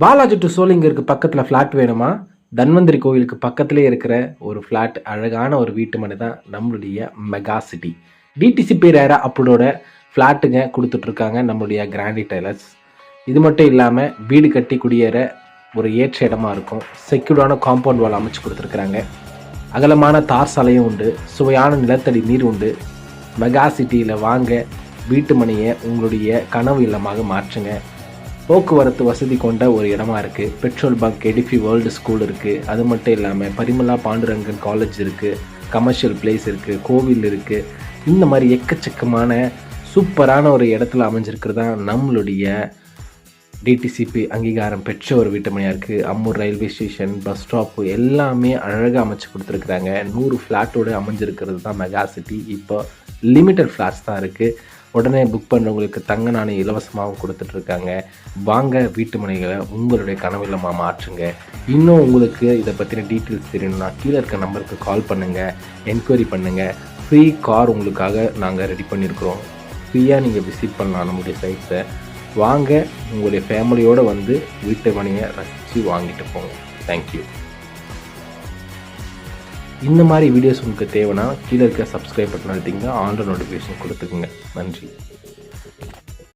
Balaji to சோளிங்கருக்கு பக்கத்தில் flat வேணுமா? தன்வந்திரி கோயிலுக்கு பக்கத்துலேயே இருக்கிற ஒரு ஃப்ளாட், அழகான ஒரு வீட்டு மனை தான் நம்மளுடைய மெகா சிட்டி. டிடிசி பேர் அப்போட ஃப்ளாட்டுங்க கொடுத்துட்ருக்காங்க நம்மளுடைய கிராண்டி டெய்லர்ஸ். இது மட்டும் இல்லாமல் வீடு கட்டி குடியேற ஒரு ஏற்ற இடமா இருக்கும். செக்யூர்டான காம்பவுண்ட் வால் அமைச்சு கொடுத்துருக்குறாங்க. அகலமான தார் சாலையும் உண்டு. சுவையான நிலத்தடி நீர் உண்டு. மெகா சிட்டியில் வாங்க, வீட்டு மனையை உங்களுடைய கனவு இல்லமாக மாற்றுங்க. போக்குவரத்து வசதி கொண்ட ஒரு இடமா இருக்குது. பெட்ரோல் பங்க், எடிஃபி வேர்ல்டு ஸ்கூல் இருக்குது. அது மட்டும் இல்லாமல் பரிமலா பாண்டுரங்கன் காலேஜ் இருக்குது. கமர்ஷியல் பிளேஸ் இருக்குது. கோவில் இருக்குது. இந்த மாதிரி எக்கச்சக்கமான சூப்பரான ஒரு இடத்துல அமைஞ்சிருக்கிறது தான் நம்மளுடைய டிடிசிபி அங்கீகாரம் பெற்ற ஒரு வீட்டு மனையாக இருக்குது. Ammur railway station, bus stop எல்லாமே அழகாக அமைச்சு கொடுத்துருக்குறாங்க. 100 ஃப்ளாட்டோடு அமைஞ்சிருக்கிறது தான் மெகா சிட்டி. இப்போ லிமிட்டட் ஃப்ளாட்ஸ் தான் இருக்குது. உடனே புக் பண்ணுறவங்களுக்கு தங்க நாணயம் இலவசமாகவும் கொடுத்துட்ருக்காங்க. வாங்க, வீட்டு மனைகளை உங்களுடைய கனவில்லமாக மாற்றுங்க. இன்னும் உங்களுக்கு இதை பற்றின டீட்டெயில்ஸ் தெரியணும்னா கீழே இருக்க நம்பருக்கு கால் பண்ணுங்கள், என்கொயரி பண்ணுங்கள். ஃப்ரீ கார் உங்களுக்காக நாங்கள் ரெடி பண்ணியிருக்கிறோம். ஃப்ரீயாக நீங்கள் விசிட் பண்ணலாம் நம்முடைய சைட்ஸை. வாங்க, உங்களுடைய ஃபேமிலியோடு வந்து வீட்டு மனையை ரசித்து வாங்கிட்டு போங்க. தேங்க்யூ. இந்த மாதிரி வீடியோஸ் உங்களுக்கு தேவைன்னா கீழே இருக்க சப்ஸ்கிரைப் பட்டன் அழுத்திங்க, ஆல் நோட்டிஃபிகேஷன் கொடுத்துக்குங்க. நன்றி.